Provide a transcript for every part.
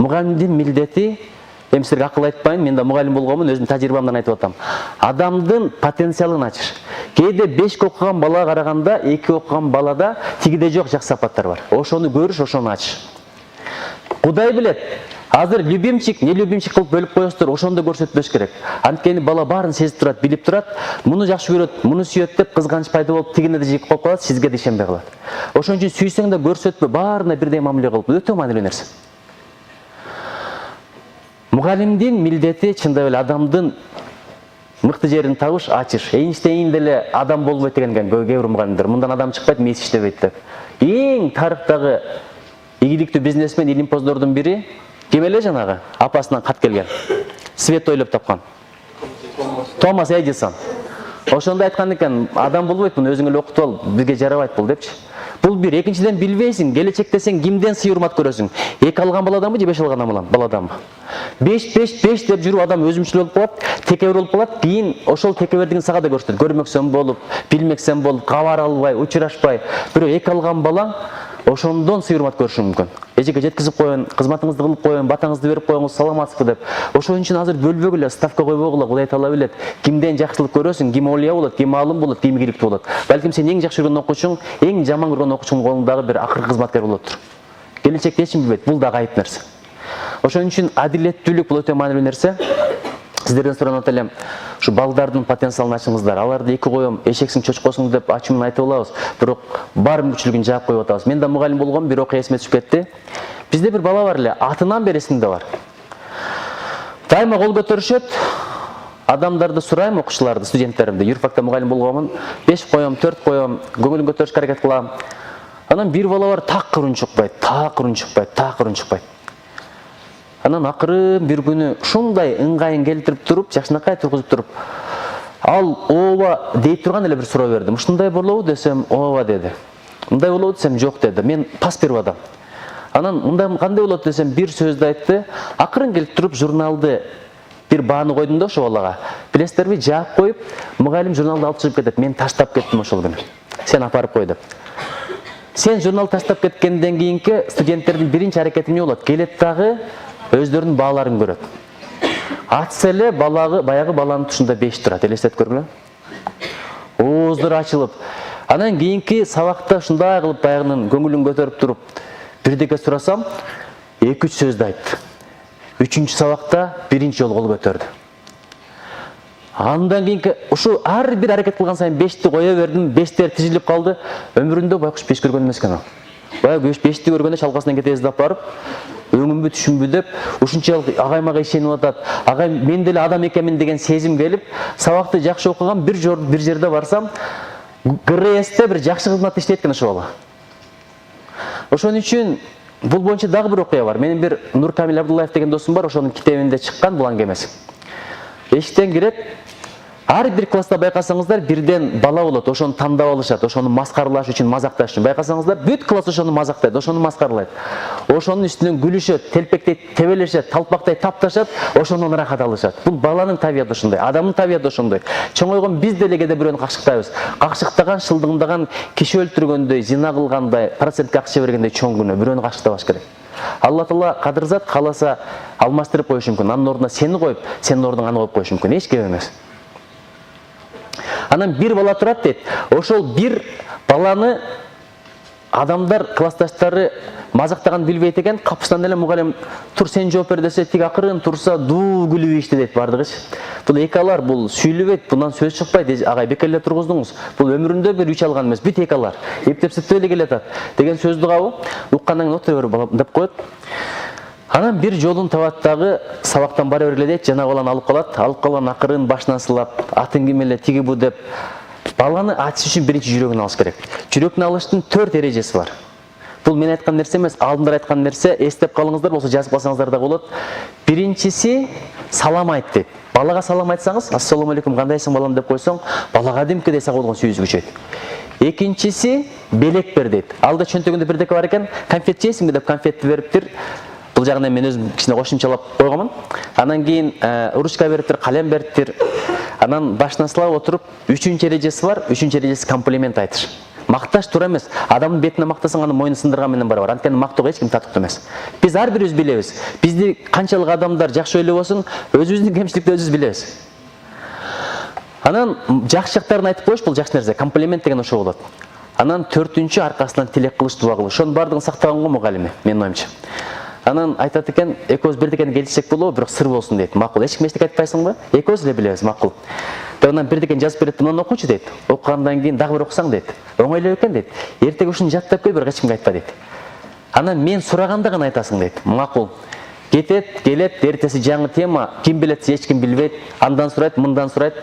Мұғалімдин милдети, эми силерге акыл айтпайын, мен да мұғалім болгонмун, өзүм тажрыйбамдан айтып атам. Адамдын потенциалын ачыш. Кээде 5 окуган балага караганда 2 окуган балада тигиде жок жакшы сапаттар бар. Ошону көрүш, ошону ачыш. Кудай билет. Азыр любимчик, не любимчик кылып бөлүп коесуздур, ошондо көрсөтпөш керек. Анткени бала баарын сезип турат, билип турат, муну жакшы көрөт, муну сүйөт деп кызганыч пайда болуп, тигине да жек коюп калат, сизге да ишенбей калат. Ошон үчүн сүйсөң да көрсөтпө, баарына бирдей мамиле кылып, өтө маанилүү нерсе. Мугалимдин милдети чындап эле адамдын мыкты жерин табыш, ачыш. Эйнштейн деле адам болбойт деген кээ бир мугалимдер. Мындан адам чыкпайт, мээси иштебейт деп. Эң тарыхтагы ийгиликтүү бизнесмен, илимпоздордун бири ким эле жанагы? Апасынан кат келген. Свет ойлоп тапкан. Томас Эдисон. Ошондо айткан экен, адам болбойт, буну өзүң эле окутуп ал, бизге жарабайт бул депчи. Бул бир, экинчиден билбейсиң, келечекте сен кимден сый урмат көрөсүң? 2 алган баладанбы же 5 алган баладанбы? 5 деп жүрүп адам өзүмчүл болуп калат, текебер болуп калат, кийин ошол текебердигин сага да көрсөтөт. Көрмөксөн болуп, билмексен болуп, кабар албай, учурашпай, бирөө 2 алган балаң ошондон сый урмат көрүшүң мүмкүн. Эжеге жеткизип коюн, кызматыңызды кылып коюн, батаңызды берип коюңуз, саламатсызбы деп. Ошон үчүн азыр бөлбөгүлө, ставка койбогула, Кудай таала билет. Кимден жакшылык көрөсүң, ким олия болот, ким аалым болот, ким ийгиликтүү болот. Балким сен эң жакшы көргөн окуучуң, эң жаман көргөн окуучуңдун колундагы бир акыркы кызматкер болоттур. Келечекте эч ким билбейт, бул да кайып нерсе. Ошон үчүн адилеттүүлүк бул өтө маанилүү нерсе. Сиздерден суранат элем, ушу балдардын потенциалын ачыңыздар. Аларды 2 коем, эшексиң, чочкосуң деп ачуу менен айтып алабыз, бирок бар мүмкүнчүлүгүн жаап коюп атабыз. Мен да мугалим болгом, бир окуя эсиме түшүп кетти. Бизде бир бала бар эле, атынан бери эсимде бар. Дайыма кол көтөрүшөт, адамдарды сурайм, окуучуларды, студенттеримди. Юрфакта мугалим болгомун, 5 коем, 4 коем, көңүлүн көтөрүшкө аракет кылам. Анан бир бала бар, такыр унчукпайт. Анан акырын бир күнү ушундай ыңгайын келтирип туруп, жакшынакай тургузуп туруп, ал ооба дей турган эле бир суроо бердим. Ушундай болобу десем, ооба деди. Мындай болобу десем, жок деди. Мен пас берип атам. Анан мындай кандай болот десем, бир сөздү айтты. Акырын келип туруп журналды бир бааны койдум да ошо балага. Билесиздерби, жаап коюп, мугалим журналды алып чыгып кетет. Мен таштап кеттим ошол күнү. Сен апарып кой деп. Сен журнал таштап кеткенден кийинки студенттердин биринчи аракети эмне болот? Келет дагы өздөрүнүн бааларын көрөт. Атса эле баягы баланын тушунда 5 турат, элестетип көргүлө. Ооздору ачылып, анан кийинки сабакта ушундай кылып баягынын көңүлүн көтөрүп туруп, бирдеке сурасам, 2-3 сөздү айтты. 3-үнчү сабакта биринчи жолу кол көтөрдү. Андан кийинки ушу ар бир аракет кылган сайын 5ти кое бердим, 5тер тизилип калды. Өмүрүндө байкуш 5 көргөн эмес экен ал. Баягы 5ти көргөндө шалкасынан кетебиз деп барып, өңүмбү түшүмбү деп ушунчалык агаймага ишенип атат. Агай мен деле адам экенмин деген сезим келип, сабакты жакшы окуган, бир жерде барсам, ГРСте бир жакшы кызматта иштейт экен ошо бала. Ошон үчүн бул боюнча дагы бир окуя бар. Менин бир Нуркамил Абдуллаев деген досум бар, ошонун китебинде чыккан бул аңгемеси. Эшиктен кирет, ар бир класста байкасаңыздар, бирден бала болот, ошону тандап алышат, ошону маскаралаш үчүн, мазакташ үчүн. Байкасаңыздар, бүт класс ошону мазактайт, ошону маскаралайт. Ошонун үстүнөн күлүшөт, телпектейт, тебелешет, талпактай тапташат, ошондон ырахат алышат. Бул баланын табияты ошондой, адамдын табияты ошондой. Чоңойгон биз деле кээде бирөөнү какшыктайбыз. Какшыктаган, шылдыңдаган, киши өлтүргөндөй, зина кылгандай, процентке акча бергендей чоң күнөө бирөөнү какшыктабаш керек. Алла Таала кадырзат, кааласа алмаштырып коюшу мүмкүн. Анын ордуна сени коюп, сенин ордуңа аны коюп коюшу мүмкүн. Эч кеп эмес. Анан бир бала турат дейт. Ошол бир баланы адамдар, классташтары мазактаган билбейт экен. Капысынан эле мугалим тур сен жооп бер десе, тиги акырын турса, дуу күлүп ишти дейт бардыгычы. Бул эки алар, бул сүйлөбөйт, бундан сөз чыкпайт. Агай бекер эле тургуздуңуз. Бул өмүрүндө бир 3 алган эмес, бүт эки алар. Эптеп эле келатат деген сөздү кабыл уккандан кийин отура бер деп коет. Анан бир жолун табат дагы, сабактан бара бергиле дейт, жана баланы алып калган акырын башынан сылап, атын ким эле тиги бу деп. Баланы ачыш үчүн биринчи жүрөгүн алыш керек. Жүрөктүн алыштын 4 эрежеси бар. Бул мен айткан нерсе эмес, алдындар айткан нерсе, эстеп калыңыздар, болсо жазып алсаңыздар да болот. Биринчиси салам айт дейт. Балага салам айтсаңыз, ассаламу алейкум, кандайсың балам деп койсоң, балага димкедей сага болгон сүйүүсү күчөйт. Экинчиси белек бер дейт. Алда чөнтөгүндө бирдеке бар экен, конфет жейсиңби деп конфетти бериптир. Бул жагынан мен өзүм кичине кошумчалап койгонмун. Анан кийин ручка бериптир, калем бериптир. Анан башына сылап отуруп, 3-эрежеси бар. 3-эрежеси комплимент айтыш. Макташ туура эмес. Адамдын бетине мактасаң анын мойнун сындырган менен барабар. Анткени мактоого эч ким татыктуу эмес. Биз ар бирибиз билебиз. Бизди канчалык адамдар жакшы ойлобосун, өзүбүздүн кемчиликти өзүбүз билебиз. Анан жакшы жактарын айтып коюш бул жакшы нерсе. Комплимент деген ошо болот. Анан төртүнчү аркасынан тилек кылыш, дуа кылыш. Ошонун баардыгын сактаган го мугалими, менин оюмча. Анан айтат экен, экөөбүз бирдекени келишсек болобу, бирок сыр болсун дейт. Макул. Эч ким эчтеке айтпайсыңбы? Экөөбүз эле билебиз, макул. Анан бирдекени жазып берет, мынаны окучу дейт. Окугандан кийин дагы бир окусаң дейт. Оңой эле экен дейт. Эртеге ушуну жаттап кой, бирок эч кимге айтпа дейт. Анан мен сураганда гана айтасың дейт. Макул. Кетет, келет, эртеси жаңы тема, ким билет, эч ким билбейт. Андан сурайт, мындан сурайт.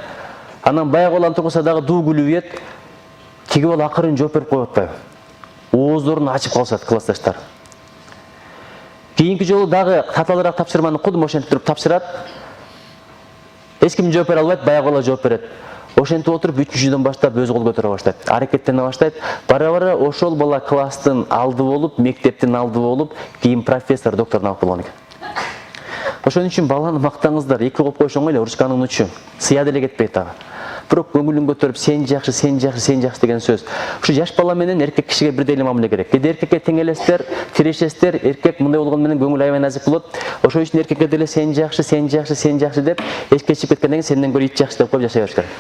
Анан баягы баланы тургузса дагы дуу күлүп ет. Тиги бала акырын жооп берип коюп атпайбы? Ооздорун ачып калышат классташтар. Кийинки жолу дагы татаалыраак тапшырманы кудум ошентип туруп тапшырат. Эч ким жооп бере албайт, баягы бала жооп берет. Ошентип отуруп 3-жүдөн баштап өзү кол көтөрө баштайт. Аракеттене баштайт. Бара-бара ошол бала класстын алды болуп, мектептин алды болуп, кийин профессор, докторун алып болгон экен. Ошон үчүн баланы мактаңыздар, эки коп коюш оңой эле, урушканын учу. Сыя деле кетпейт дагы. Бирок көңүлүн көтөрүп, сен жакшы, сен жакшы, сен жакшы деген сөз. Ушу жаш бала менен эркек кишиге бирдей эле мамиле керек. Кээде эркекке тең элестер, тирешесиздер, эркек мындай болгону менен көңүл аябай назик болот. Ошон үчүн эркекке деле сен жакшы, сен жакшы, сен жакшы деп эч кечип кеткенден кийин сенден көрө ит жакшы деп коюп жашай бериш керек.